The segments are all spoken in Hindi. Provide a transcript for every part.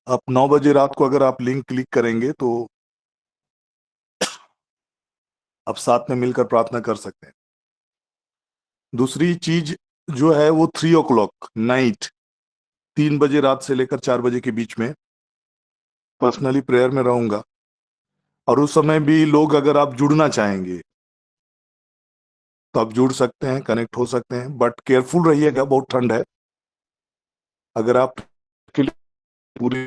आप 9 बजे रात को अगर आप लिंक क्लिक करेंगे तो आप साथ में मिलकर प्रार्थना कर सकते हैं। दूसरी चीज जो है वो 3 o'clock नाइट, 3 बजे रात से लेकर 4 बजे के बीच में पर्सनली प्रेयर में रहूंगा। और उस समय भी लोग अगर आप जुड़ना चाहेंगे तो आप जुड़ सकते हैं, कनेक्ट हो सकते हैं, बट केयरफुल रहिएगा, बहुत ठंड है। अगर आप के लिए पूरी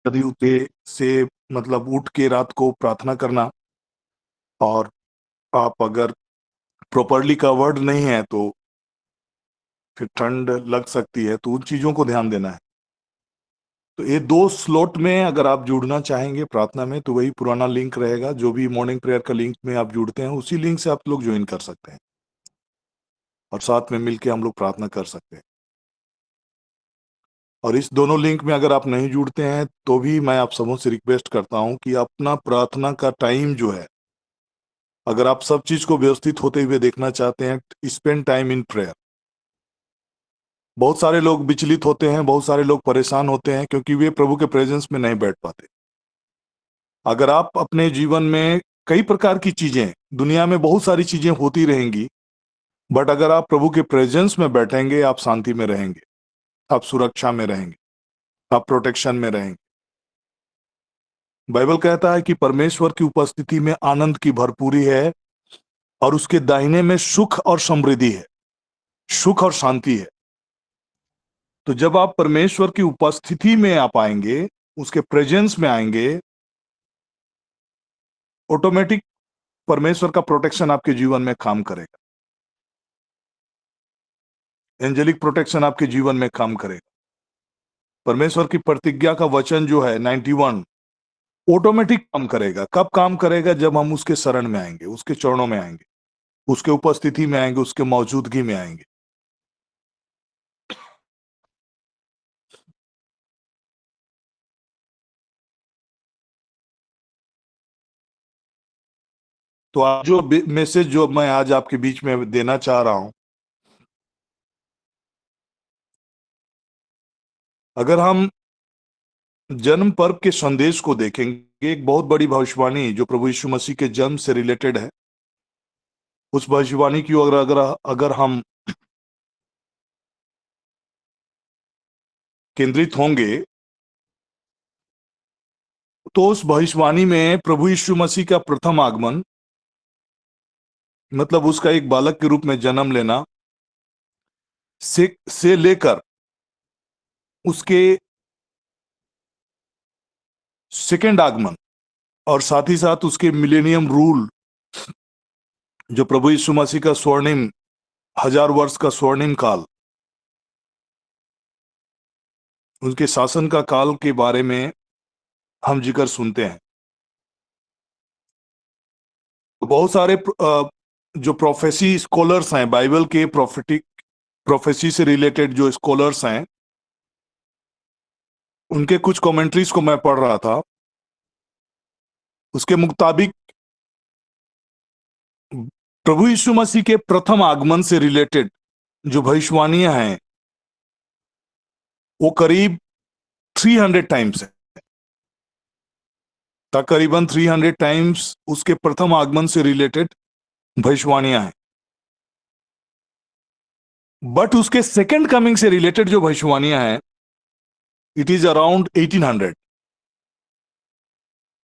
नदी उठे से मतलब उठ के रात को प्रार्थना करना, और आप अगर प्रॉपरली कवर्ड नहीं है तो फिर ठंड लग सकती है, तो उन चीजों को ध्यान देना है। तो ये 2 स्लॉट में अगर आप जुड़ना चाहेंगे प्रार्थना में तो वही पुराना लिंक रहेगा, जो भी मॉर्निंग प्रेयर का लिंक में आप जुड़ते हैं उसी लिंक से आप लोग ज्वाइन कर सकते हैं और साथ में मिलके हम लोग प्रार्थना कर सकते हैं। और इस दोनों लिंक में अगर आप नहीं जुड़ते हैं तो भी मैं आप सबों से रिक्वेस्ट करता हूं कि अपना प्रार्थना का टाइम जो है, अगर आप सब चीज को व्यवस्थित होते हुए देखना चाहते हैं, स्पेंड टाइम इन प्रेयर। बहुत सारे लोग विचलित होते हैं, बहुत सारे लोग परेशान होते हैं क्योंकि वे प्रभु के प्रेजेंस में नहीं बैठ पाते। अगर आप अपने जीवन में कई प्रकार की चीजें, दुनिया में बहुत सारी चीजें होती रहेंगी, बट अगर आप प्रभु के प्रेजेंस में बैठेंगे आप शांति में रहेंगे, आप सुरक्षा में रहेंगे, आप प्रोटेक्शन में रहेंगे। बाइबल कहता है कि परमेश्वर की उपस्थिति में आनंद की भरपूरी है और उसके दाहिने में सुख और समृद्धि है, सुख और शांति है। तो जब आप परमेश्वर की उपस्थिति में आप आएंगे, उसके प्रेजेंस में आएंगे, ऑटोमेटिक परमेश्वर का प्रोटेक्शन आपके जीवन में काम करेगा, एंजेलिक प्रोटेक्शन आपके जीवन में काम करेगा। परमेश्वर की प्रतिज्ञा का वचन जो है 91 ऑटोमेटिक काम करेगा। कब काम करेगा? जब हम उसके शरण में आएंगे, उसके चरणों में आएंगे, उसके उपस्थिति में आएंगे, उसके मौजूदगी में आएंगे। तो आज जो मैसेज जो मैं आज आपके बीच में देना चाह रहा हूं, अगर हम जन्म पर्व के संदेश को देखेंगे, एक बहुत बड़ी भविष्यवाणी जो प्रभु यीशु मसीह के जन्म से रिलेटेड है, उस भविष्यवाणी की ओर अगर हम केंद्रित होंगे तो उस भविष्यवाणी में प्रभु यीशु मसीह का प्रथम आगमन, मतलब उसका एक बालक के रूप में जन्म लेना, से लेकर उसके सेकेंड आगमन और साथ ही साथ उसके मिलेनियम रूल, जो प्रभु यीशु मसीह का स्वर्णिम 1000 वर्ष का स्वर्णिम काल, उनके शासन का काल के बारे में हम जिक्र सुनते हैं। तो बहुत सारे जो प्रोफेसी स्कॉलर्स हैं, बाइबल के प्रोफेटिक प्रोफेसी से रिलेटेड जो स्कॉलर्स हैं, उनके कुछ कमेंट्रीज को मैं पढ़ रहा था। उसके मुताबिक प्रभु यीशु मसीह के प्रथम आगमन से रिलेटेड जो भविष्यवाणियां हैं वो करीब 300 टाइम्स है। तकरीबन 300 टाइम्स उसके प्रथम आगमन से रिलेटेड भविष्यवाणियां हैं। बट उसके सेकंड कमिंग से रिलेटेड जो भविष्यवाणियां हैं, इट इज अराउंड 1800,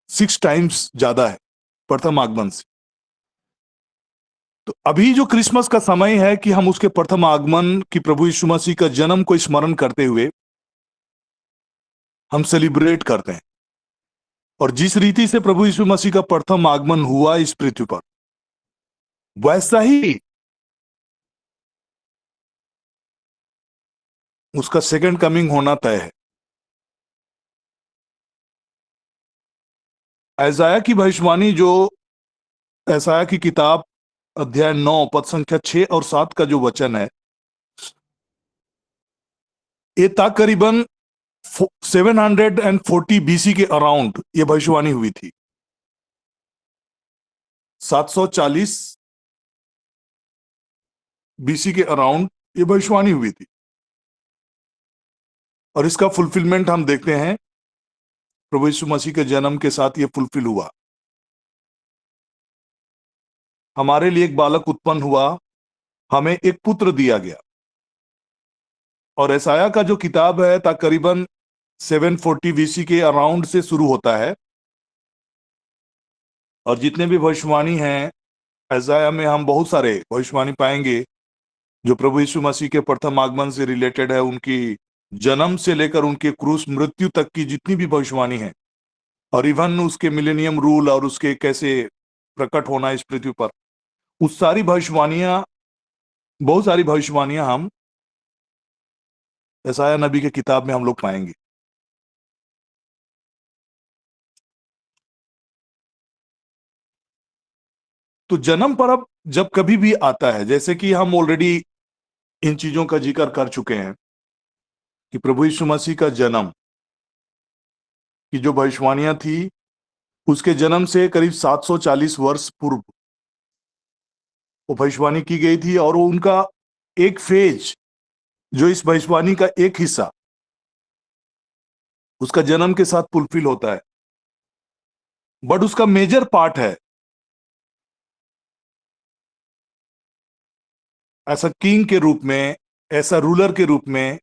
6 टाइम्स ज्यादा है प्रथम आगमन से। तो अभी जो क्रिसमस का समय है कि हम उसके प्रथम आगमन की, प्रभु यीशु मसीह का जन्म को स्मरण करते हुए हम सेलिब्रेट करते हैं। और जिस रीति से प्रभु यीशु मसीह का प्रथम आगमन हुआ इस पृथ्वी पर, वैसा ही उसका सेकंड कमिंग होना तय है। ऐसाया की भविष्यवाणी, जो ऐसाया की किताब अध्याय 9 पद संख्या 6 और 7 का जो वचन है, ये तकरीबन 740 बीसी के अराउंड ये भविष्यवाणी हुई थी। 740 बीसी के अराउंड ये भविष्यवाणी हुई थी, और इसका फुलफिलमेंट हम देखते हैं प्रभु यीशु मसीह के जन्म के साथ ये फुलफिल हुआ। हमारे लिए एक बालक उत्पन्न हुआ, हमें एक पुत्र दिया गया। और यशायाह का जो किताब है तकरीबन 740 बीसी के अराउंड से शुरू होता है, और जितने भी भविष्यवाणी हैं यशायाह में हम बहुत सारे भविष्यवाणी पाएंगे जो प्रभु यीशु मसीह के प्रथम आगमन से रिलेटेड है, उनकी जन्म से लेकर उनके क्रूस मृत्यु तक की जितनी भी भविष्यवाणी है, और इवन उसके मिलेनियम रूल और उसके कैसे प्रकट होना इस पृथ्वी पर, उस सारी भविष्यवाणियां, बहुत सारी भविष्यवाणियां हम यशायाह नबी के किताब में हम लोग पाएंगे। तो जन्म पर्व जब कभी भी आता है, जैसे कि हम ऑलरेडी इन चीजों का जिक्र कर चुके हैं कि प्रभु यीशु मसीह का जन्म की जो भविष्यवाणियां थी, उसके जन्म से करीब 740 वर्ष पूर्व वो भविष्यवाणी की गई थी, और वो उनका एक फेज जो इस भविष्यवाणी का एक हिस्सा उसका जन्म के साथ फुलफिल होता है। बट उसका मेजर पार्ट है ऐसा किंग के रूप में, ऐसा रूलर के रूप में,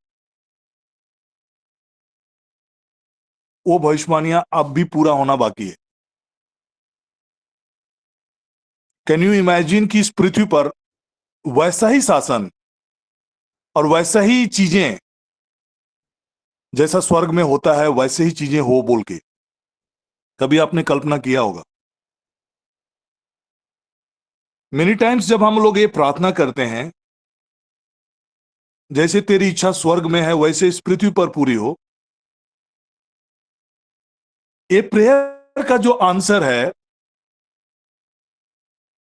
वो भविष्यवाणियां अब भी पूरा होना बाकी है। कैन यू इमेजिन कि इस पृथ्वी पर वैसा ही शासन और वैसा ही चीजें जैसा स्वर्ग में होता है वैसे ही चीजें हो बोल के कभी आपने कल्पना किया होगा? मेनी टाइम्स जब हम लोग ये प्रार्थना करते हैं, जैसे तेरी इच्छा स्वर्ग में है वैसे इस पृथ्वी पर पूरी हो, ये प्रेयर का जो आंसर है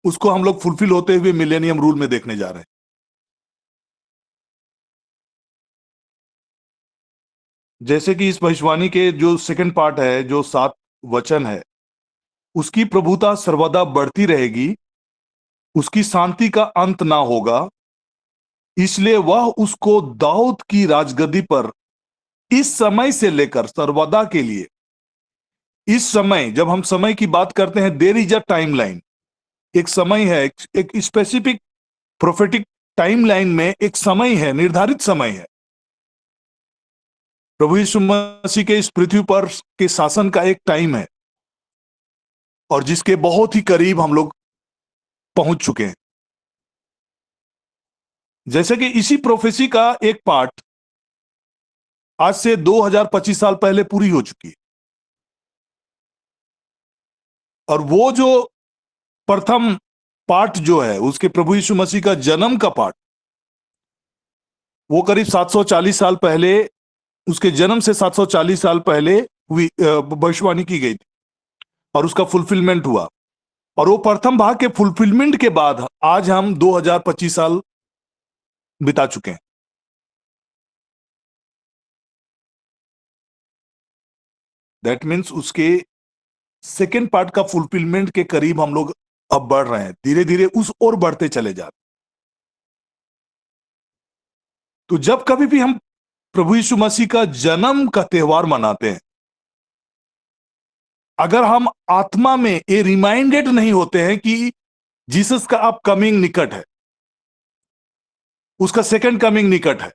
उसको हम लोग फुलफिल होते हुए मिलेनियम रूल में देखने जा रहे हैं। जैसे कि इस भविष्यवाणी के जो सेकंड पार्ट है, जो 7 वचन है, उसकी प्रभुता सर्वदा बढ़ती रहेगी, उसकी शांति का अंत ना होगा, इसलिए वह उसको दाऊद की राजगद्दी पर इस समय से लेकर सर्वदा के लिए, इस समय, जब हम समय की बात करते हैं, देयर इज अ टाइमलाइन, एक समय है, एक स्पेसिफिक प्रोफेटिक टाइमलाइन में एक समय है, निर्धारित समय है। प्रभु यीशु मसीह के इस पृथ्वी पर के शासन का एक टाइम है, और जिसके बहुत ही करीब हम लोग पहुंच चुके हैं। जैसे कि इसी प्रोफेसी का एक पार्ट आज से 2025 साल पहले पूरी हो चुकी है, और वो जो प्रथम पार्ट जो है उसके प्रभु यीशु मसीह का जन्म का पार्ट, वो करीब 740 साल पहले, उसके जन्म से 740 साल पहले हुई भविष्यवाणी की गई थी, और उसका फुलफिलमेंट हुआ। और वो प्रथम भाग के फुलफिलमेंट के बाद आज हम 2025 साल बिता चुके हैं। दैट मीन्स उसके सेकेंड पार्ट का फुलफिलमेंट के करीब हम लोग अब बढ़ रहे हैं, धीरे धीरे उस ओर बढ़ते चले जा रहे हैं। तो जब कभी भी हम प्रभु यीशु मसीह का जन्म का त्योहार मनाते हैं, अगर हम आत्मा में ये रिमाइंडेड नहीं होते हैं कि जीसस का अब कमिंग निकट है, उसका सेकंड कमिंग निकट है,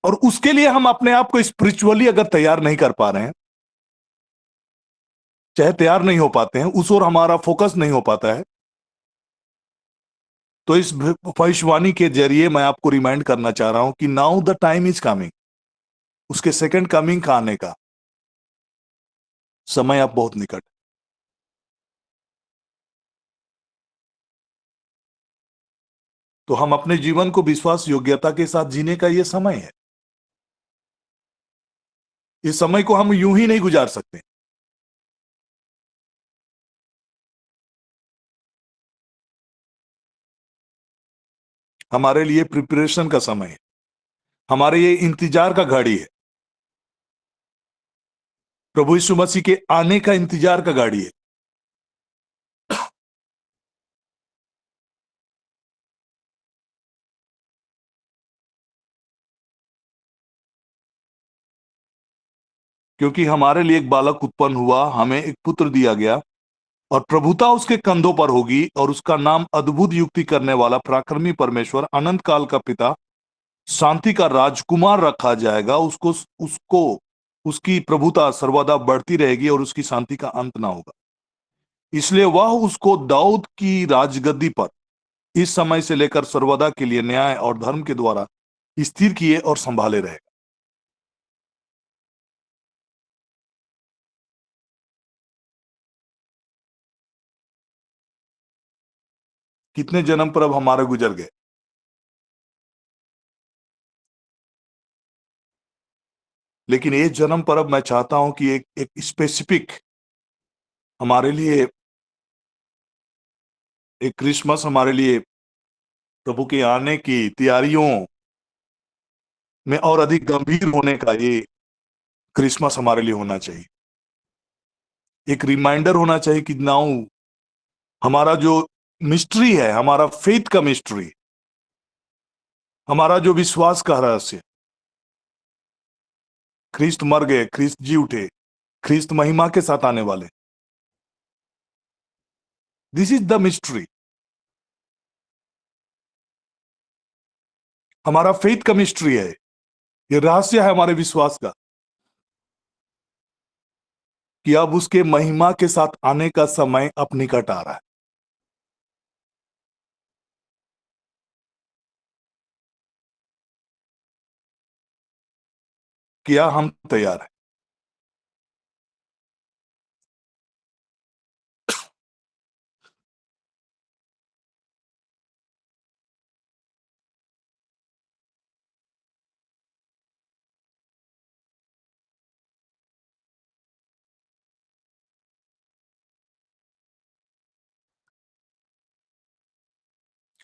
और उसके लिए हम अपने आप को स्पिरिचुअली अगर तैयार नहीं कर पा रहे हैं, चाहे तैयार नहीं हो पाते हैं, उस ओर हमारा फोकस नहीं हो पाता है, तो इस भविष्यवाणी के जरिए मैं आपको रिमाइंड करना चाह रहा हूं कि now the time is coming, उसके सेकंड कमिंग का आने का समय अब बहुत निकट है। तो हम अपने जीवन को विश्वास योग्यता के साथ जीने का यह समय है। इस समय को हम यूं ही नहीं गुजार सकते। हमारे लिए प्रिपरेशन का समय है, हमारे ये इंतजार का घड़ी है, प्रभु यीशु मसीह के आने का इंतजार का गाड़ी है। क्योंकि हमारे लिए एक बालक उत्पन्न हुआ, हमें एक पुत्र दिया गया, और प्रभुता उसके कंधों पर होगी, और उसका नाम अद्भुत युक्ति करने वाला, पराक्रमी परमेश्वर, अनंत काल का पिता, शांति का राजकुमार रखा जाएगा। उसको उसको उसकी प्रभुता सर्वदा बढ़ती रहेगी, और उसकी शांति का अंत ना होगा। इसलिए वह उसको दाऊद की राजगद्दी पर इस समय से लेकर सर्वदा के लिए न्याय और धर्म के द्वारा स्थिर किए और संभाले रहेगा। कितने जन्म पर अब हमारे गुजर गए, लेकिन ये जन्म पर अब मैं चाहता हूं कि एक स्पेसिफिक हमारे लिए, एक क्रिसमस हमारे लिए प्रभु के आने की तैयारियों में और अधिक गंभीर होने का ये क्रिसमस हमारे लिए होना चाहिए। एक रिमाइंडर होना चाहिए कि नाउ हमारा जो मिस्ट्री है, हमारा फेथ का मिस्ट्री, हमारा जो विश्वास का रहस्य, ख्रिस्त मर गए, ख्रिस्त जी उठे, ख्रिस्त महिमा के साथ आने वाले, दिस इज द मिस्ट्री। हमारा फेथ का मिस्ट्री है, ये रहस्य है हमारे विश्वास का, कि अब उसके महिमा के साथ आने का समय अब निकट आ रहा है। क्या हम तैयार हैं?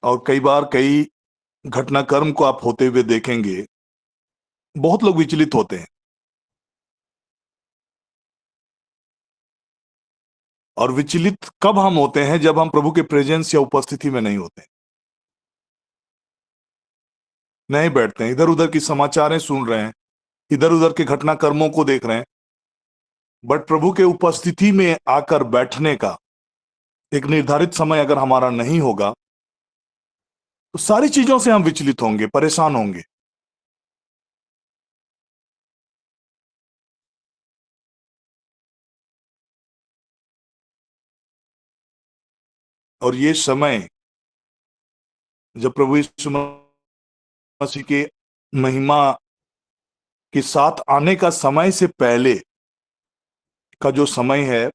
और कई बार कई घटनाक्रम को आप होते हुए देखेंगे, बहुत लोग विचलित होते हैं। और विचलित कब हम होते हैं? जब हम प्रभु के प्रेजेंस या उपस्थिति में नहीं होते, नहीं बैठते हैं, इधर उधर की समाचारें सुन रहे हैं, इधर उधर के घटनाक्रमों को देख रहे हैं, बट प्रभु के उपस्थिति में आकर बैठने का एक निर्धारित समय अगर हमारा नहीं होगा, तो सारी चीजों से हम विचलित होंगे, परेशान होंगे। और ये समय जब प्रभु यीशु मसीह के महिमा के साथ आने का समय से पहले का जो समय है,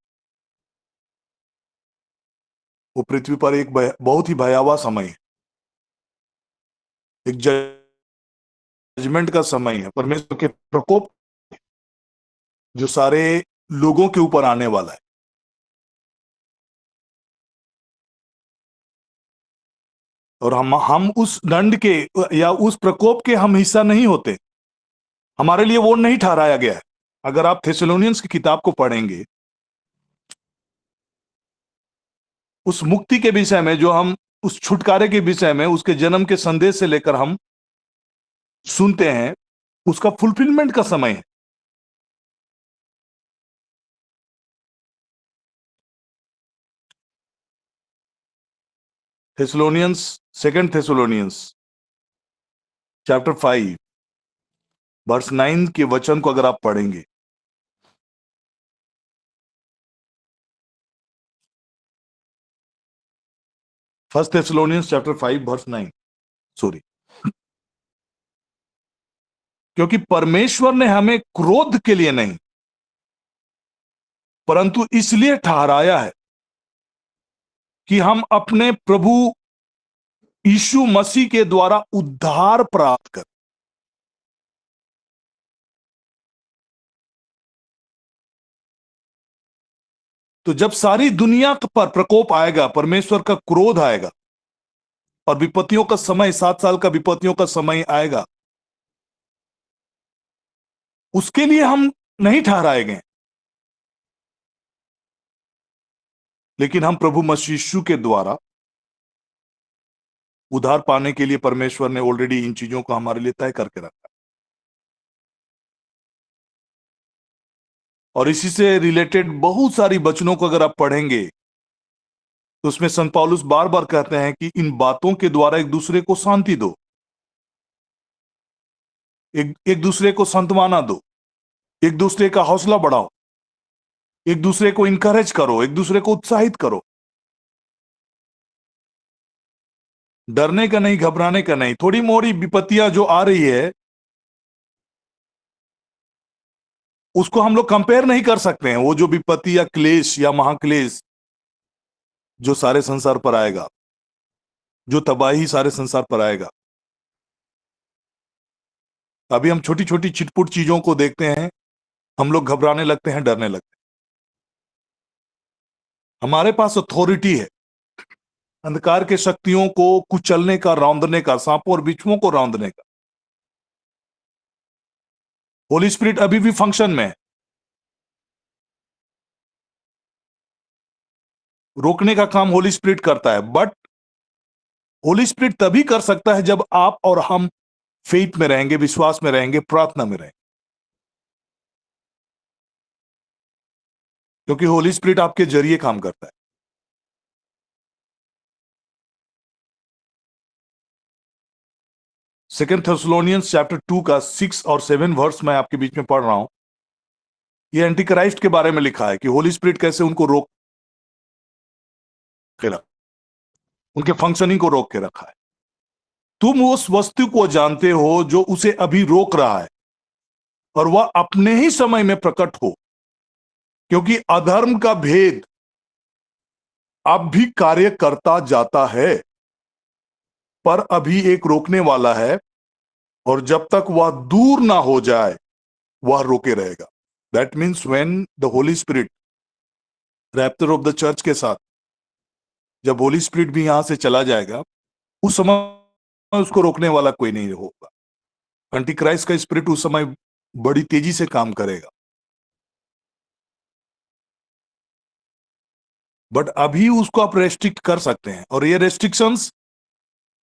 वो पृथ्वी पर एक बहुत ही भयावह समय है, एक जजमेंट का समय है, परमेश्वर के प्रकोप जो सारे लोगों के ऊपर आने वाला है। और हम उस दंड के या उस प्रकोप के हम हिस्सा नहीं होते, हमारे लिए वो नहीं ठहराया गया है। अगर आप थेसलोनियंस की किताब को पढ़ेंगे, उस मुक्ति के विषय में जो हम, उस छुटकारे के विषय में, उसके जन्म के संदेश से लेकर हम सुनते हैं, उसका फुलफिलमेंट का समय है। Thessalonians, second Thessalonians chapter 5 verse 9 के वचन को अगर आप पढ़ेंगे, first Thessalonians chapter 5 verse 9, sorry, क्योंकि परमेश्वर ने हमें क्रोध के लिए नहीं, परंतु इसलिए ठहराया है कि हम अपने प्रभु यीशु मसीह के द्वारा उद्धार प्राप्त कर। तो जब सारी दुनिया पर प्रकोप आएगा, परमेश्वर का क्रोध आएगा, और विपत्तियों का समय, 7 साल का विपत्तियों का समय आएगा, उसके लिए हम नहीं ठहराए गए, लेकिन हम प्रभु मसीह यीशु के द्वारा उद्धार पाने के लिए परमेश्वर ने ऑलरेडी इन चीजों को हमारे लिए तय करके रखा। और इसी से रिलेटेड बहुत सारी वचनों को अगर आप पढ़ेंगे तो उसमें संत पौलुस बार बार कहते हैं कि इन बातों के द्वारा एक दूसरे को शांति दो, एक दूसरे को सांत्वना दो, एक दूसरे का हौसला बढ़ाओ, एक दूसरे को इनकरेज करो, एक दूसरे को उत्साहित करो। डरने का नहीं, घबराने का नहीं। थोड़ी मोड़ी विपत्तियां जो आ रही है उसको हम लोग कंपेयर नहीं कर सकते हैं। वो जो विपत्ति या क्लेश या महाक्लेश जो सारे संसार पर आएगा, जो तबाही सारे संसार पर आएगा, अभी हम छोटी छोटी छिटपुट चीजों को देखते हैं, हम लोग घबराने लगते हैं, डरने लगते हैं। हमारे पास अथॉरिटी है अंधकार के शक्तियों को कुचलने का, रौंदने का, सांपों और बिच्छुओं को रौंदने का। होली स्पिरिट अभी भी फंक्शन में है। रोकने का काम होली स्पिरिट करता है, बट होली स्पिरिट तभी कर सकता है जब आप और हम फेथ में रहेंगे, विश्वास में रहेंगे, प्रार्थना में रहेंगे। क्योंकि होली स्पिरिट आपके जरिए काम करता है। सेकेंड थेसलोनियंस चैप्टर 2 का 6 और 7 वर्स मैं आपके बीच में पढ़ रहा हूं। ये एंटी क्राइस्ट के बारे में लिखा है कि होली स्पिरिट कैसे उनको रोक के रखा, उनके फंक्शनिंग को रोक के रखा है। तुम उस वस्तु को जानते हो जो उसे अभी रोक रहा है, और वह अपने ही समय में प्रकट हो, क्योंकि अधर्म का भेद अब भी कार्य करता जाता है। पर अभी एक रोकने वाला है, और जब तक वह दूर ना हो जाए वह रोके रहेगा। That means when the Holi spirit, rapture of the church के साथ जब होली स्पिरिट भी यहां से चला जाएगा, उस समय उसको रोकने वाला कोई नहीं होगा। एंटी क्राइस्ट का स्पिरिट उस समय बड़ी तेजी से काम करेगा। बट अभी उसको आप रेस्ट्रिक्ट कर सकते हैं, और ये रेस्ट्रिक्शंस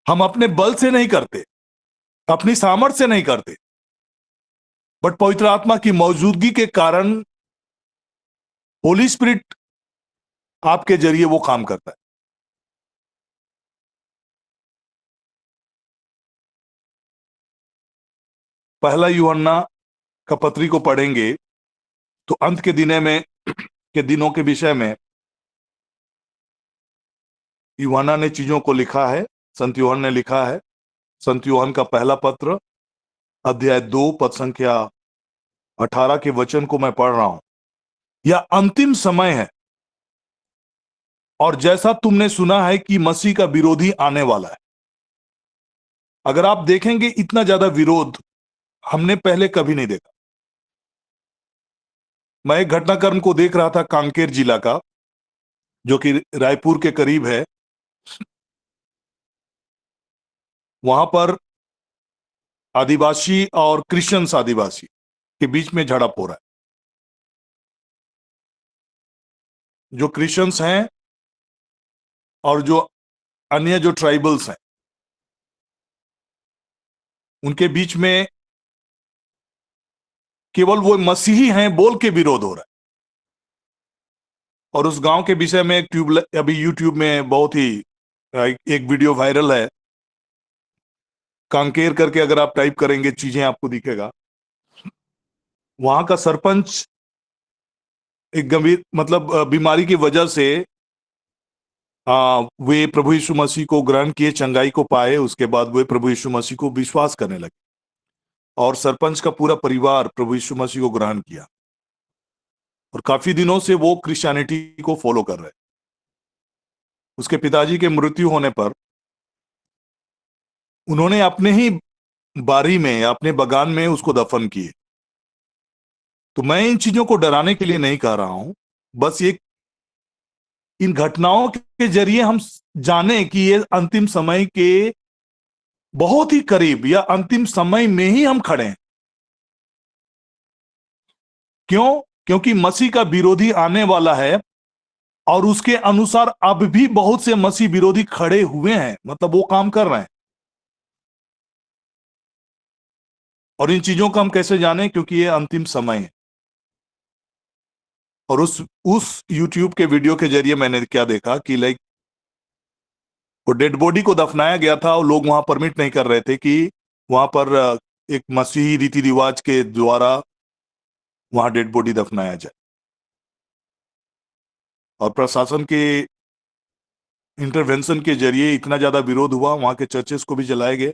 हम अपने बल से नहीं करते, अपनी सामर्थ्य से नहीं करते, बट पवित्र आत्मा की मौजूदगी के कारण होली स्पिरिट आपके जरिए वो काम करता है। पहला यूहन्ना का पत्री को पढ़ेंगे तो अंत के दिनों के विषय में यूहन्ना ने चीजों को लिखा है, संत यूहन्ना ने लिखा है। संत यूहन्ना का पहला पत्र अध्याय 2 पद संख्या 18 के वचन को मैं पढ़ रहा हूं। यह अंतिम समय है, और जैसा तुमने सुना है कि मसीह का विरोधी आने वाला है। अगर आप देखेंगे, इतना ज्यादा विरोध हमने पहले कभी नहीं देखा। मैं एक घटनाक्रम को देख रहा था कांकेर जिला का, जो कि रायपुर के करीब है। वहां पर आदिवासी और क्रिश्चियंस आदिवासी के बीच में झड़प हो रहा है। जो क्रिश्चियंस हैं और जो अन्य जो ट्राइबल्स हैं, उनके बीच में केवल वो मसीही हैं बोल के विरोध हो रहा है। और उस गांव के विषय में अभी यूट्यूब में बहुत ही एक वीडियो वायरल है। कांकेर करके अगर आप टाइप करेंगे चीजें आपको दिखेगा। वहां का सरपंच एक गंभीर बीमारी की वजह से वे प्रभु यीशु मसीह को ग्रहण किए, चंगाई को पाए। उसके बाद वे प्रभु यीशु मसीह को विश्वास करने लगे, और सरपंच का पूरा परिवार प्रभु यीशु मसीह को ग्रहण किया, और काफी दिनों से वो क्रिश्चियनिटी को फॉलो कर रहे। उसके पिताजी के मृत्यु होने पर उन्होंने अपने ही बारी में या अपने बगान में उसको दफन किए। तो मैं इन चीजों को डराने के लिए नहीं कह रहा हूं, बस ये इन घटनाओं के जरिए हम जाने कि ये अंतिम समय के बहुत ही करीब या अंतिम समय में ही हम खड़े हैं। क्यों? क्योंकि मसीह का विरोधी आने वाला है, और उसके अनुसार अब भी बहुत से मसीह विरोधी खड़े हुए हैं, मतलब वो काम कर रहे हैं। और इन चीजों को हम कैसे जाने? क्योंकि ये अंतिम समय है। और उस YouTube के वीडियो के जरिए मैंने क्या देखा कि लाइक वो डेड बॉडी को दफनाया गया था और लोग वहां परमिट नहीं कर रहे थे कि वहां पर एक मसीही रीति रिवाज के द्वारा वहां डेड बॉडी दफनाया जाए। और प्रशासन के इंटरवेंशन के जरिए इतना ज्यादा विरोध हुआ, वहां के चर्चेस को भी जलाए गए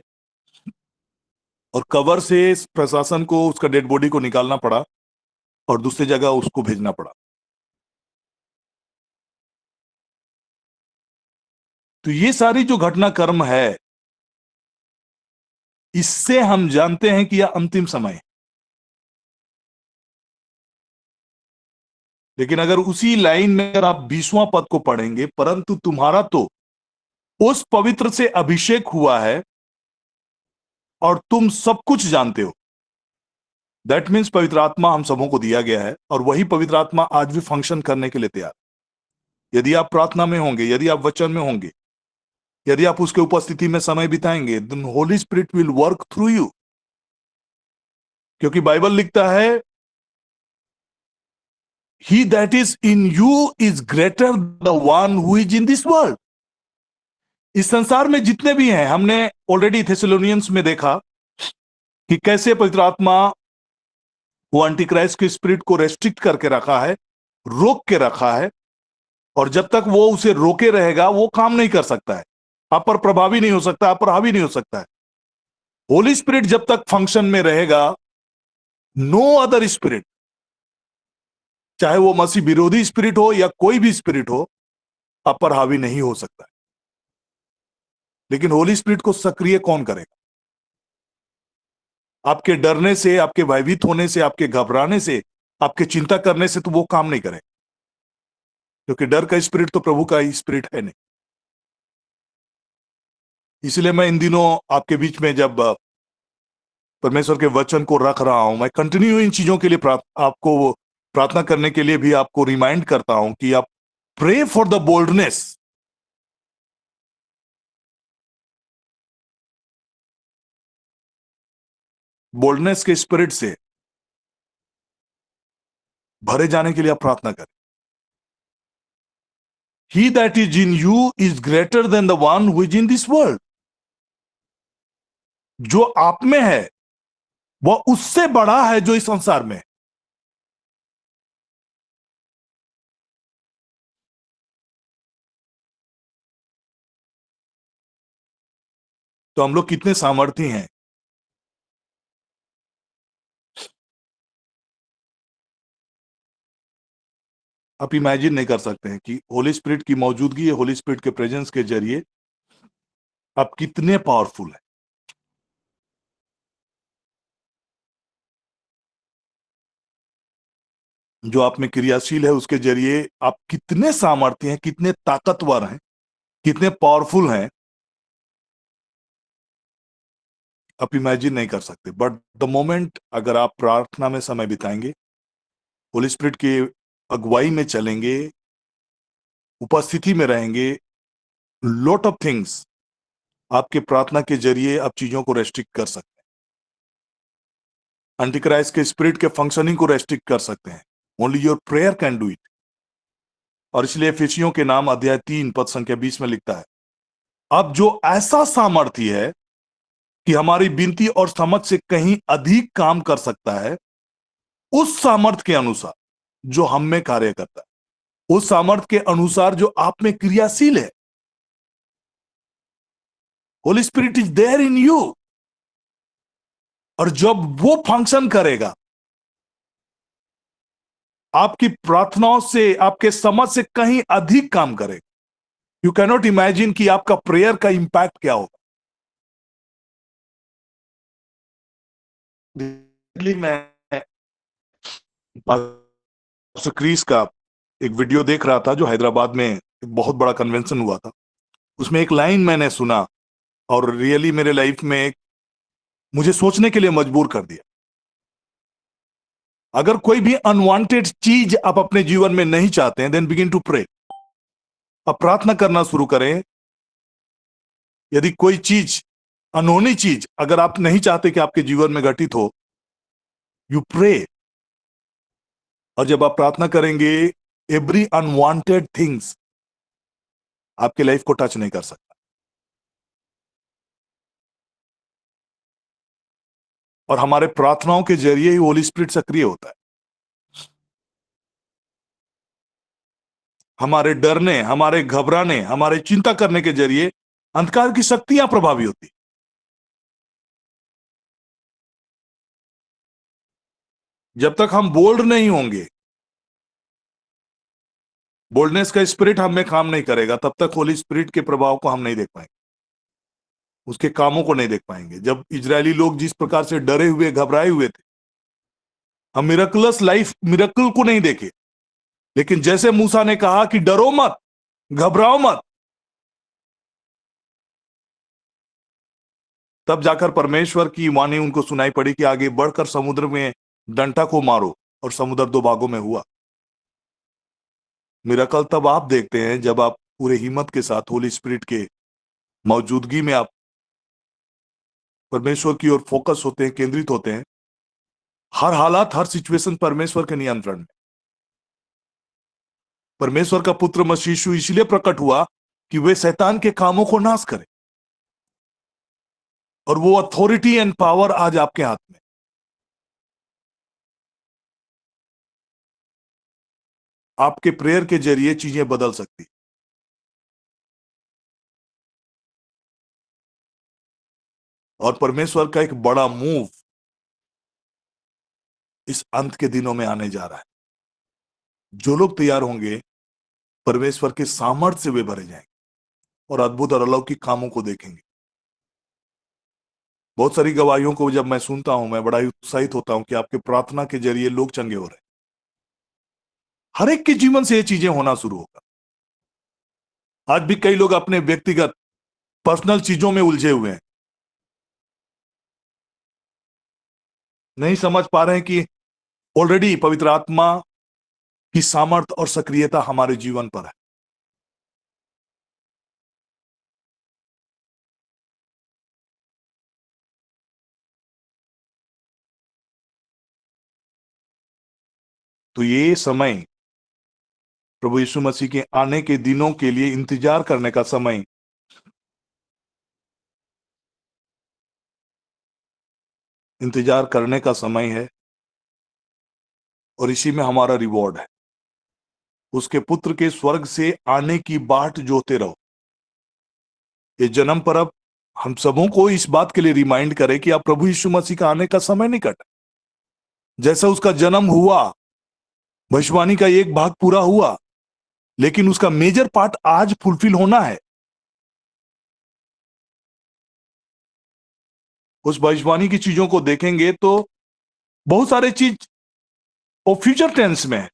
और कवर से प्रशासन को उसका डेड बॉडी को निकालना पड़ा और दूसरी जगह उसको भेजना पड़ा। तो ये सारी जो घटनाक्रम है, इससे हम जानते हैं कि यह अंतिम समय है। लेकिन अगर उसी लाइन में अगर आप 20वां पद को पढ़ेंगे, परंतु तुम्हारा तो उस पवित्र से अभिषेक हुआ है और तुम सब कुछ जानते हो। दैट मीन्स पवित्र आत्मा हम सबों को दिया गया है और वही पवित्र आत्मा आज भी फंक्शन करने के लिए तैयार। यदि आप प्रार्थना में होंगे, यदि आप वचन में होंगे, यदि आप उसके उपस्थिति में समय बिताएंगे, then Holy Spirit will work through you. क्योंकि बाइबल लिखता है, he that is in you is greater the one who is in this world. इस संसार में जितने भी हैं, हमने ऑलरेडी थेसलोनियंस में देखा कि कैसे पवित्र आत्मा वो एंटीक्राइस्ट के स्पिरिट को रेस्ट्रिक्ट करके रखा है, रोक के रखा है, और जब तक वो उसे रोके रहेगा वो काम नहीं कर सकता है, आप पर प्रभावी नहीं हो सकता, आप पर हावी नहीं हो सकता है। होली स्पिरिट जब तक फंक्शन में रहेगा, नो अदर स्पिरिट, चाहे वो मसीह विरोधी स्पिरिट हो या कोई भी स्पिरिट हो, आप पर हावी नहीं हो सकता है। लेकिन होली स्पिरिट को सक्रिय कौन करेगा? आपके डरने से, आपके भयभीत होने से, आपके घबराने से, आपके चिंता करने से तो वो काम नहीं करेगा, क्योंकि डर का स्पिरिट तो प्रभु का ही स्पिरिट है नहीं। इसलिए मैं इन दिनों आपके बीच में जब परमेश्वर के वचन को रख रहा हूं, मैं कंटिन्यू इन चीजों के लिए आपको प्रार्थना करने के लिए भी आपको रिमाइंड करता हूं कि आप pray for the boldness. Boldness के स्पिरिट से भरे जाने के लिए आप प्रार्थना करें। He that is in you is greater than the one who is in this world. जो आप में है वह उससे बड़ा है जो इस संसार में है। तो हम लोग कितने सामर्थी हैं। आप इमेजिन नहीं कर सकते हैं कि होली स्पिरिट की मौजूदगी, होली स्पिरिट के प्रेजेंस के जरिए आप कितने पावरफुल हैं। जो आप में क्रियाशील है उसके जरिए आप कितने सामर्थी हैं, कितने ताकतवर हैं, कितने पावरफुल हैं, आप इमेजिन नहीं कर सकते। बट द मोमेंट अगर आप प्रार्थना में समय बिताएंगे, होली स्पिरिट की अगुवाई में चलेंगे, उपस्थिति में रहेंगे, लॉट ऑफ थिंग्स आपके प्रार्थना के जरिए आप चीजों को रेस्ट्रिक्ट कर सकते हैं। एंटीक्राइस्ट के स्पिरिट के फंक्शनिंग को रेस्ट्रिक्ट कर सकते हैं। Only your prayer can do it. और इसलिए एफिसियों के नाम अध्याय 3 पद संख्या 20 में लिखता है, अब जो ऐसा सामर्थ्य है कि हमारी विनती और समझ से कहीं अधिक काम कर सकता है, उस सामर्थ्य के अनुसार जो हम में कार्य करता है, उस सामर्थ्य के अनुसार जो आप में क्रियाशील है। Holy spirit is there in you, और जब वो फंक्शन करेगा, आपकी प्रार्थनाओं से, आपके समझ से कहीं अधिक काम करेगा। यू कैनॉट इमेजिन कि आपका प्रेयर का इंपैक्ट क्या होगा। मैं पास्टर क्रीस का एक वीडियो देख रहा था जो हैदराबाद में एक बहुत बड़ा कन्वेंशन हुआ था। उसमें एक लाइन मैंने सुना और रियली मेरे लाइफ में एक मुझे सोचने के लिए मजबूर कर दिया। अगर कोई भी अनवांटेड चीज आप अपने जीवन में नहीं चाहते हैं, देन बिगिन टू प्रे। आप प्रार्थना करना शुरू करें। यदि कोई चीज, अनहोनी चीज अगर आप नहीं चाहते कि आपके जीवन में घटित हो, यू प्रे और जब आप प्रार्थना करेंगे, एवरी अनवांटेड थिंग्स आपके लाइफ को टच नहीं कर सकता। और हमारे प्रार्थनाओं के जरिए ही होली स्पिरिट सक्रिय होता है। हमारे डरने, हमारे घबराने, हमारे चिंता करने के जरिए अंधकार की शक्तियां प्रभावी होती। जब तक हम बोल्ड नहीं होंगे, बोल्डनेस का स्पिरिट हम में काम नहीं करेगा, तब तक होली स्पिरिट के प्रभाव को हम नहीं देख पाएंगे, उसके कामों को नहीं देख पाएंगे। जब इजरायली लोग जिस प्रकार से डरे हुए, घबराए हुए थे, हम मिरेकुलस लाइफ, मिरेकल को नहीं देखे, लेकिन जैसे मूसा ने कहा कि डरो मत, घबराओ मत, तब जाकर परमेश्वर की वाणी उनको सुनाई पड़ी कि आगे बढ़कर समुद्र में डंटा को मारो, और समुद्र दो भागों में हुआ। मिरेकल तब आप देखते हैं जब आप पूरे हिम्मत के साथ होली स्पिरिट के मौजूदगी में आप परमेश्वर की ओर फोकस होते हैं, केंद्रित होते हैं। हर हालात, हर सिचुएशन परमेश्वर के नियंत्रण में। परमेश्वर का पुत्र मसीह यीशु इसलिए प्रकट हुआ कि वे शैतान के कामों को नाश करे, और वो अथॉरिटी एंड पावर आज आपके हाथ में। आपके प्रेयर के जरिए चीजें बदल सकती। और परमेश्वर का एक बड़ा मूव इस अंत के दिनों में आने जा रहा है। जो लोग तैयार होंगे, परमेश्वर के सामर्थ्य से वे भरे जाएंगे और अद्भुत और अलौकिक कामों को देखेंगे। बहुत सारी गवाहियों को जब मैं सुनता हूं, मैं बड़ा ही उत्साहित होता हूं कि आपके प्रार्थना के जरिए लोग चंगे हो रहे हैं। हर एक के जीवन से ये चीजें होना शुरू होगा। आज भी कई लोग अपने व्यक्तिगत पर्सनल चीजों में उलझे हुए हैं, नहीं समझ पा रहे हैं कि ऑलरेडी पवित्र आत्मा की सामर्थ और सक्रियता हमारे जीवन पर है। तो ये समय प्रभु यीशु मसीह के आने के दिनों के लिए इंतजार करने का समय, इंतजार करने का समय है, और इसी में हमारा रिवॉर्ड है। उसके पुत्र के स्वर्ग से आने की बाट जोते रहो। ये जन्म पर्व हम सबों को इस बात के लिए रिमाइंड करे कि अब प्रभु यीशु मसीह का आने का समय निकट है। जैसा उसका जन्म हुआ, भविष्यवाणी का एक भाग पूरा हुआ, लेकिन उसका मेजर पार्ट आज फुलफिल होना है। उस भविष्यवाणी की चीजों को देखेंगे तो बहुत सारे चीज वो फ्यूचर टेंस में है।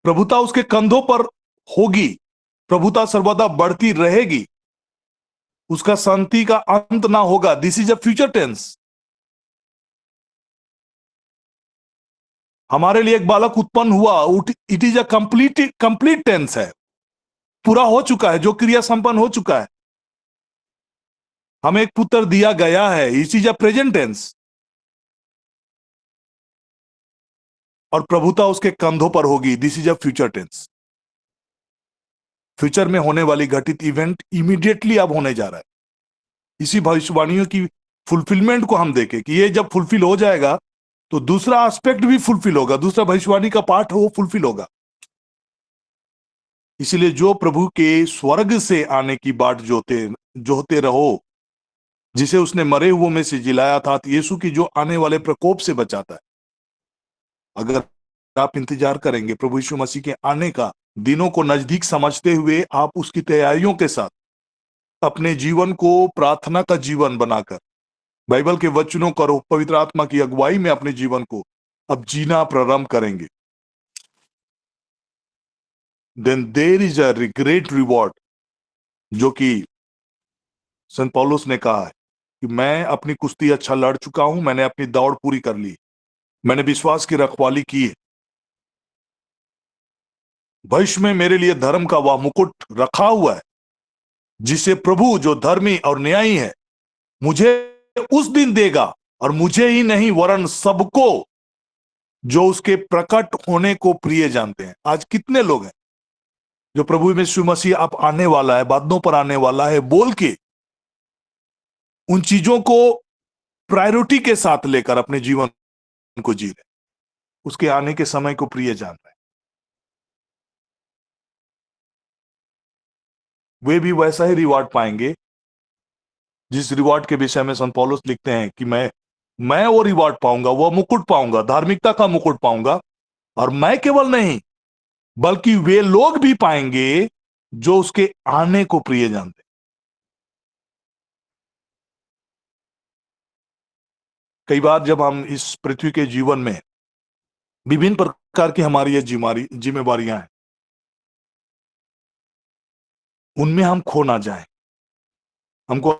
प्रभुता उसके कंधों पर होगी, प्रभुता सर्वदा बढ़ती रहेगी, उसका शांति का अंत ना होगा। This is a future tense. हमारे लिए एक बालक उत्पन्न हुआ, it is a complete tense है, पूरा हो चुका है, जो क्रिया संपन्न हो चुका है। हमें एक पुत्र दिया गया है, it is a present tense. और प्रभुता उसके कंधों पर होगी, this is a future tense. Future में होने वाली घटित इवेंट इमीडिएटली अब होने जा रहा है। इसी भविष्यवाणियों की फुलफिलमेंट को हम देखें कि ये जब फुलफिल हो जाएगा तो दूसरा एस्पेक्ट भी फुलफिल होगा, दूसरा भविष्यवाणी का पार्ट हो वो फुलफिल होगा। इसलिए जो प्रभु के स्वर्ग से आने की बाट जोहते रहो, जिसे उसने मरे हुओं में से जिलाया था, यीशु की जो आने वाले प्रकोप से बचाता है। अगर आप इंतजार करेंगे प्रभु यीशु मसीह के आने का, दिनों को नजदीक समझते हुए आप उसकी तैयारियों के साथ अपने जीवन को प्रार्थना का जीवन बनाकर, बाइबल के वचनों का और पवित्र आत्मा की अगुवाई में अपने जीवन को अब जीना प्रारंभ करेंगे, then there is a great reward, जो कि संत पौलुस ने कहा है कि मैं अपनी कुश्ती अच्छा लड़ चुका हूं, मैंने अपनी दौड़ पूरी कर ली, मैंने विश्वास की रखवाली की है। भविष्य में मेरे लिए धर्म का वह मुकुट रखा हुआ है, जिसे प्रभु जो धर्मी और न्यायी है मुझे उस दिन देगा और मुझे ही नहीं वरन सबको जो उसके प्रकट होने को प्रिय जानते हैं। आज कितने लोग हैं जो प्रभु यीशु मसीह आप आने वाला है, बादलों पर आने वाला है बोल के उन चीजों को प्रायोरिटी के साथ लेकर अपने जीवन को जी रहे, उसके आने के समय को प्रिय जान रहे हैं। वे भी वैसा ही रिवार्ड पाएंगे जिस रिवार्ड के विषय में संत पौलुस लिखते हैं कि मैं वो रिवार्ड पाऊंगा, वो मुकुट पाऊंगा, धार्मिकता का मुकुट पाऊंगा। और मैं केवल नहीं बल्कि वे लोग भी पाएंगे जो उसके आने को प्रिय जानते हैं। कई बार जब हम इस पृथ्वी के जीवन में विभिन्न प्रकार की हमारी ये जिम्मेवारियां हैं, उनमें हम खो ना जाएं। हमको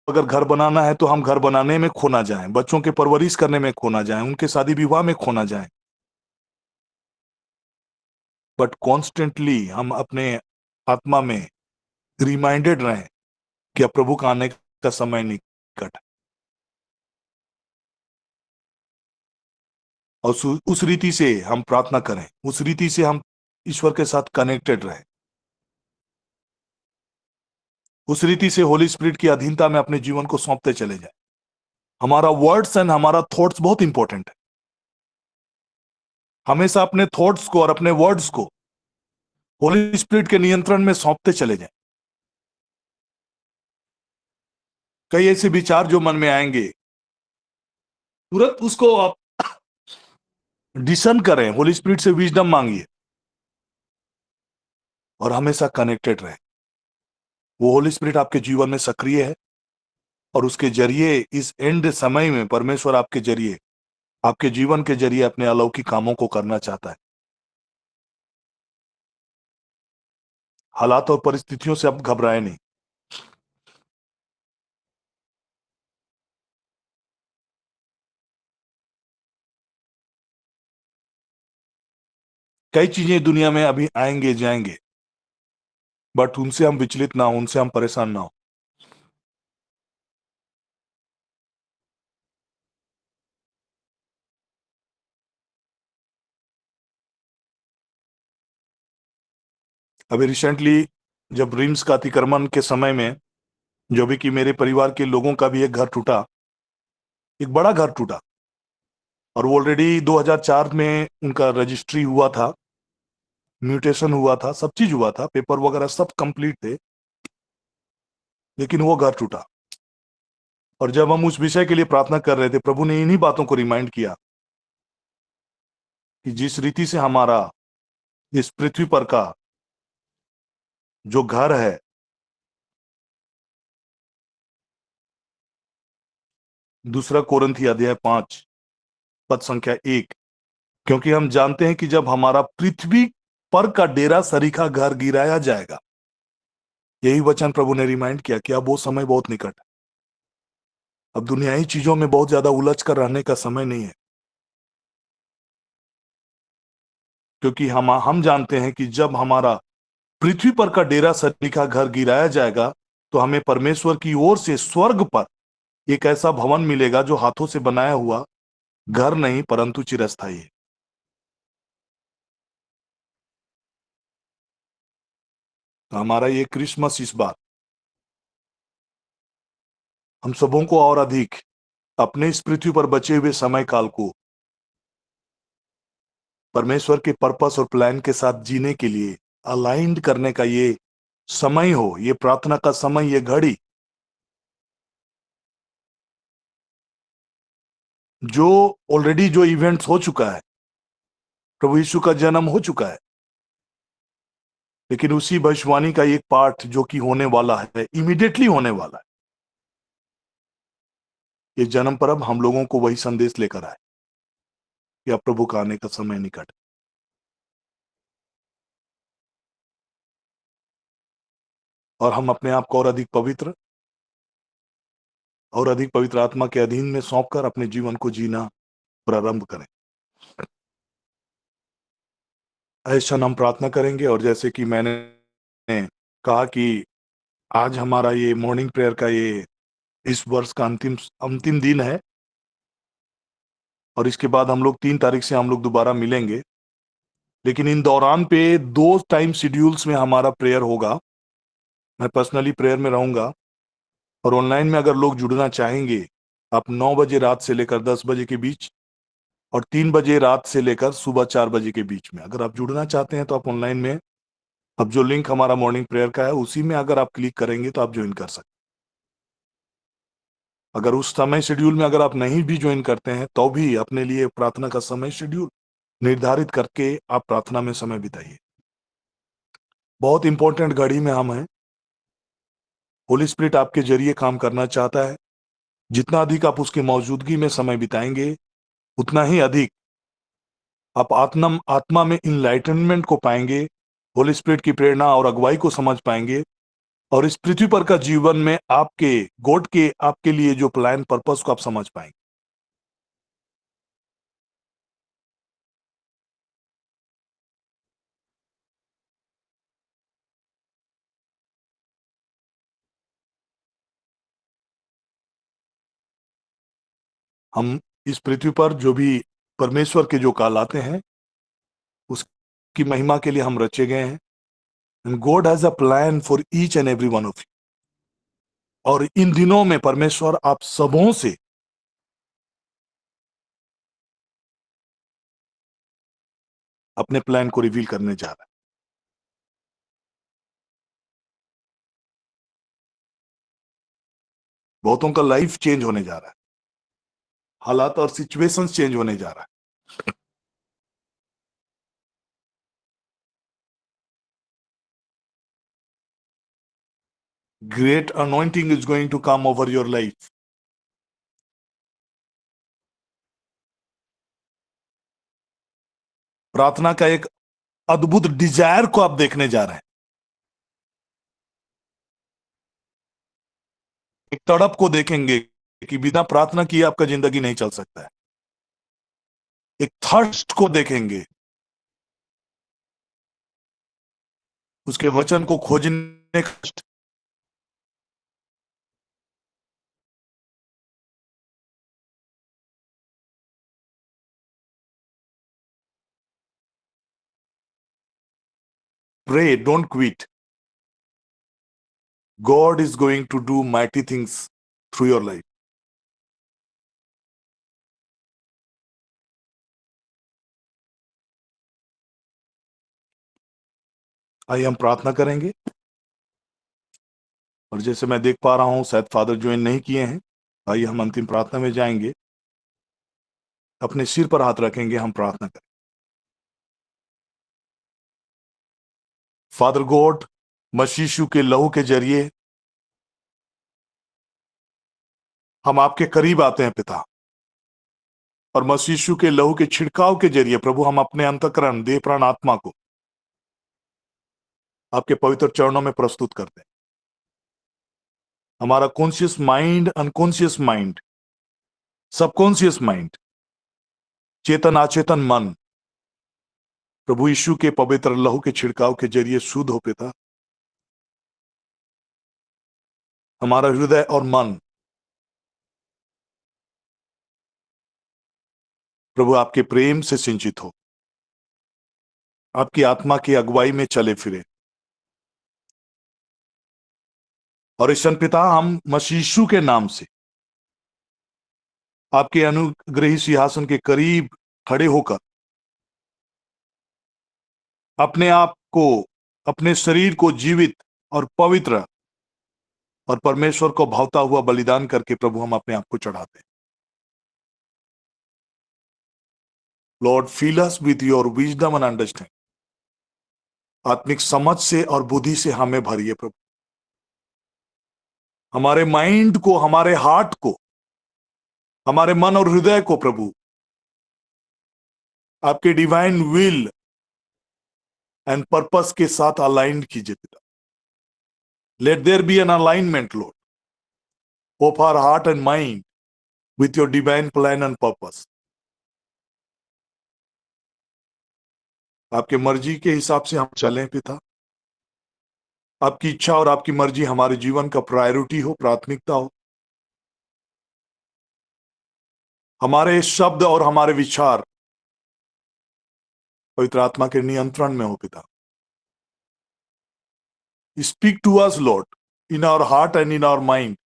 अगर घर बनाना है तो हम घर बनाने में खो ना जाएं, बच्चों के परवरिश करने में खो ना जाएं, उनके शादी विवाह में खो ना जाएं, बट कॉन्स्टेंटली हम अपने आत्मा में रिमाइंडेड रहें कि अब प्रभु का आने का समय निकट है। और उस रीति से हम प्रार्थना करें, उस रीति से हम ईश्वर के साथ कनेक्टेड रहें, उस रीति से होली स्पिरिट की अधीनता में अपने जीवन को सौंपते चले जाएं। हमारा वर्ड्स एंड हमारा थॉट्स बहुत इंपॉर्टेंट है। हमेशा अपने थॉट्स को और अपने वर्ड्स को होली स्पिरिट के नियंत्रण में सौंपते चले जाएं। कई ऐसे विचार जो मन में आएंगे, तुरंत उसको आप डिसन करें, होली स्पिरिट से विजडम मांगिए और हमेशा कनेक्टेड रहें। वो होली स्पिरिट आपके जीवन में सक्रिय है और उसके जरिए इस एंड समय में परमेश्वर आपके जरिए, आपके जीवन के जरिए अपने अलौकिक कामों को करना चाहता है। हालात और परिस्थितियों से आप घबराए नहीं। कई चीजें दुनिया में अभी आएंगे जाएंगे, बट उनसे हम विचलित ना हो, उनसे हम परेशान ना हो। अभी रिसेंटली जब रिम्स का अतिक्रमण के समय में जो भी कि मेरे परिवार के लोगों का भी एक घर टूटा, एक बड़ा घर टूटा, और वो ऑलरेडी 2004 में उनका रजिस्ट्री हुआ था, म्यूटेशन हुआ था, सब चीज हुआ था, पेपर वगैरह सब कंप्लीट थे, लेकिन वो घर टूटा। और जब हम उस विषय के लिए प्रार्थना कर रहे थे, प्रभु ने इन्हीं बातों को रिमाइंड किया कि जिस रीति से हमारा इस पृथ्वी पर का जो घर है, दूसरा कोरिन्थी अध्याय 5 पद संख्या 1, क्योंकि हम जानते हैं कि जब हमारा पृथ्वी पर का डेरा सरीखा घर गिराया जाएगा, यही वचन प्रभु ने रिमाइंड किया कि अब वो समय बहुत निकट है। अब दुनियाई चीजों में बहुत ज्यादा उलझ कर रहने का समय नहीं है, क्योंकि हम जानते हैं कि जब हमारा पृथ्वी पर का डेरा सरीखा घर गिराया जाएगा तो हमें परमेश्वर की ओर से स्वर्ग पर एक ऐसा भवन मिलेगा जो हाथों से बनाया हुआ घर नहीं परंतु चिरस्थायी है। तो हमारा ये क्रिसमस इस बार हम सबों को और अधिक अपने इस पृथ्वी पर बचे हुए समय काल को परमेश्वर के पर्पस और प्लान के साथ जीने के लिए अलाइंड करने का ये समय हो, ये प्रार्थना का समय, ये घड़ी जो ऑलरेडी जो इवेंट्स हो चुका है, प्रभु यीशु का जन्म हो चुका है, लेकिन उसी भविष्यवाणी का एक पार्ट जो कि होने वाला है, इमीडिएटली होने वाला है, ये जन्म पर अब हम लोगों को वही संदेश लेकर आए कि अब प्रभु का आने का समय निकट है। और हम अपने आप को और अधिक पवित्र और अधिक पवित्र आत्मा के अधीन में सौंपकर अपने जीवन को जीना प्रारंभ करें। ऐसा हम प्रार्थना करेंगे। और जैसे कि मैंने कहा कि आज हमारा ये मॉर्निंग प्रेयर का ये इस वर्ष का अंतिम अंतिम दिन है, और इसके बाद हम लोग 3 तारीख से हम लोग दोबारा मिलेंगे। लेकिन इन दौरान पे 2 टाइम शेड्यूल्स में हमारा प्रेयर होगा। मैं पर्सनली प्रेयर में रहूंगा, और ऑनलाइन में अगर लोग जुड़ना चाहेंगे, आप 9 बजे रात से लेकर 10 बजे के बीच, और 3 बजे रात से लेकर सुबह 4 बजे के बीच में अगर आप जुड़ना चाहते हैं तो आप ऑनलाइन में, अब जो लिंक हमारा मॉर्निंग प्रेयर का है उसी में अगर आप क्लिक करेंगे तो आप ज्वाइन कर सकते हैं। अगर उस समय शेड्यूल में अगर आप नहीं भी ज्वाइन करते हैं तो भी अपने लिए प्रार्थना का समय शेड्यूल निर्धारित करके आप प्रार्थना में समय बिताइए। बहुत इंपॉर्टेंट घड़ी में हम हैं। होली स्पिरिट आपके जरिए काम करना चाहता है। जितना अधिक आप उसकी मौजूदगी में समय बिताएंगे, उतना ही अधिक आप आत्मा में इनलाइटनमेंट को पाएंगे, होली स्पिरिट की प्रेरणा और अगुवाई को समझ पाएंगे, और इस पृथ्वी पर का जीवन में आपके गॉड के आपके लिए जो प्लान पर्पस को आप समझ पाएंगे। हम इस पृथ्वी पर जो भी परमेश्वर के जो कहलाते हैं, उसकी महिमा के लिए हम रचे गए हैं। And God has a plan for each and every one of you. और इन दिनों में परमेश्वर आप सबों से अपने प्लान को रिवील करने जा रहा है। बहुतों का लाइफ चेंज होने जा रहा है, हालात और सिचुएशंस चेंज होने जा रहा है। Great anointing is going to come over your life. प्रार्थना का एक अद्भुत डिजायर को आप देखने जा रहे हैं। एक तड़प को देखेंगे कि बिना प्रार्थना किए आपका जिंदगी नहीं चल सकता है। एक थर्स्ट को देखेंगे, उसके वचन को खोजने का। Pray, don't quit. God is going to do mighty things through your life. आइए हम प्रार्थना करेंगे। और जैसे मैं देख पा रहा हूं शायद फादर ज्वाइन नहीं किए हैं, आइए हम अंतिम प्रार्थना में जाएंगे। अपने सिर पर हाथ रखेंगे, हम प्रार्थना करें। फादर गॉड, मसीह यीशु के लहू के जरिए हम आपके करीब आते हैं पिता, और मसीह यीशु के लहू के छिड़काव के जरिए प्रभु हम अपने अंतःकरण, देह, प्राण, आत्मा को आपके पवित्र चरणों में प्रस्तुत करते हैं। हमारा conscious mind, unconscious mind, subconscious mind, चेतन अचेतन मन प्रभु यीशु के पवित्र लहू के छिड़काव के जरिए शुद्ध हो पिता। हमारा हृदय और मन प्रभु आपके प्रेम से सिंचित हो, आपकी आत्मा की अगुवाई में चले फिरे। और ईश्वर पिता, हम मसीह यीशु के नाम से आपके अनुग्रही सिंहासन के करीब खड़े होकर अपने आप को, अपने शरीर को जीवित और पवित्र और परमेश्वर को भावता हुआ बलिदान करके प्रभु हम अपने आप को चढ़ाते हैं। Lord, fill us with your wisdom and understanding. आत्मिक समझ से और बुद्धि से हमें भरिए प्रभु। हमारे माइंड को, हमारे हार्ट को, हमारे मन और हृदय को प्रभु आपके डिवाइन विल एंड पर्पस के साथ अलाइन कीजिए पिता। Let there be an alignment Lord of our heart and mind with your divine plan and purpose. आपके मर्जी के हिसाब से हम चलें पिता। आपकी इच्छा और आपकी मर्जी हमारे जीवन का प्रायोरिटी हो, प्राथमिकता हो। हमारे शब्द और हमारे विचार पवित्र आत्मा के नियंत्रण में हो पिता। Speak to us Lord in our heart and in our mind.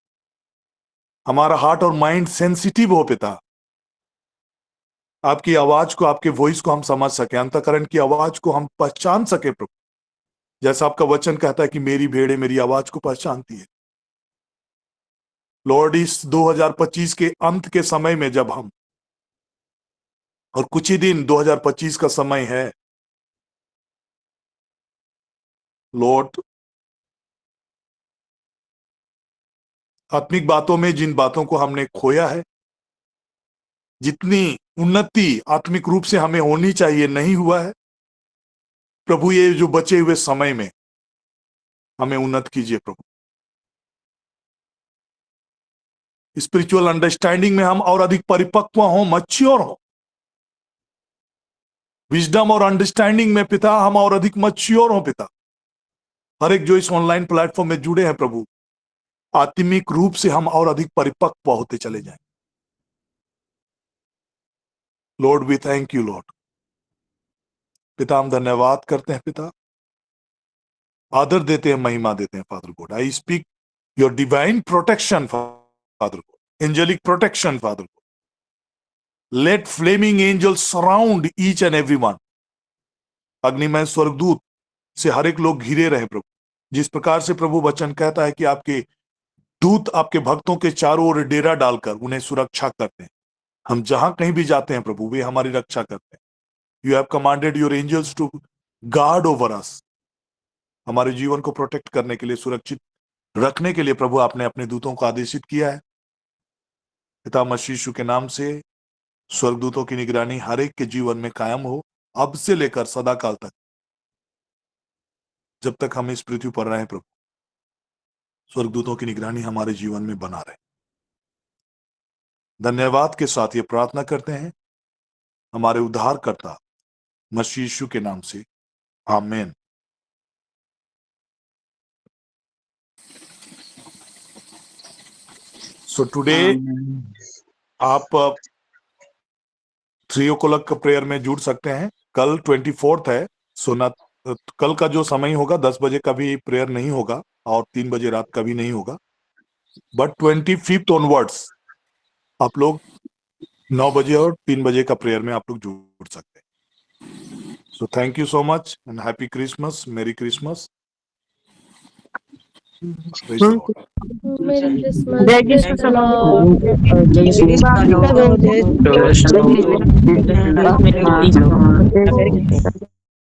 हमारा हार्ट और माइंड सेंसिटिव हो पिता, आपकी आवाज को, आपके वॉइस को हम समझ सके, अंतःकरण की आवाज को हम पहचान सके प्रभु। जैसा आपका वचन कहता है कि मेरी भेड़ें मेरी आवाज को पहचानती है। लॉर्ड, इस 2025 के अंत के समय में जब हम, और कुछ ही दिन 2025 का समय है लॉर्ड, आत्मिक बातों में जिन बातों को हमने खोया है, जितनी उन्नति आत्मिक रूप से हमें होनी चाहिए नहीं हुआ है प्रभु, ये जो बचे हुए समय में हमें उन्नत कीजिए प्रभु। स्पिरिचुअल अंडरस्टैंडिंग में हम और अधिक परिपक्व हों, मैच्योर हों। विजडम और अंडरस्टैंडिंग में पिता हम और अधिक मैच्योर हों पिता। हर एक जो इस ऑनलाइन प्लेटफॉर्म में जुड़े हैं प्रभु, आत्मिक रूप से हम और अधिक परिपक्व होते चले जाएं। Lord we thank you Lord. पिता हम धन्यवाद करते हैं पिता, आदर देते हैं, महिमा देते हैं Father God. I speak your divine protection Father God, angelic protection Father God. Let flaming angels surround each and everyone. अग्निमय स्वर्गदूत से हर एक लोग घिरे रहे प्रभु। जिस प्रकार से प्रभु वचन कहता है कि आपके दूत आपके भक्तों के चारों ओर डेरा डालकर उन्हें सुरक्षा करते हैं, हम जहां कहीं भी जाते हैं प्रभु वे हमारी रक्षा करते हैं। You have commanded your angels to guard over us. हमारे जीवन को प्रोटेक्ट करने के लिए, सुरक्षित रखने के लिए प्रभु आपने अपने दूतों को आदेशित किया है। पिता मसीह यीशु के नाम से स्वर्गदूतों की निगरानी हर एक के जीवन में कायम हो, अब से लेकर सदा काल तक, जब तक हम इस पृथ्वी पर रहें प्रभु। स्वर्गदूतों की निगरानी हमारे जीवन में बना रहे। धन्यवाद के साथ ये प्रार्थना करते हैं हमारे उद्धारकर्ता मसीह यीशु के नाम से, आमीन। सो टुडे आप 3 o'clock प्रेयर में जुड़ सकते हैं। कल 24th है, सो ना कल का जो समय होगा 10 बजे का भी प्रेयर नहीं होगा और 3 बजे रात का भी नहीं होगा, बट 25th ऑनवर्ड्स आप लोग 9 बजे और 3 बजे का प्रेयर में आप लोग जुड़ सकते हैं। So thank you so much and happy Christmas, मेरी Christmas. Merry Christmas. Jai Krishna Salam. Jai Krishna. Jai Krishna.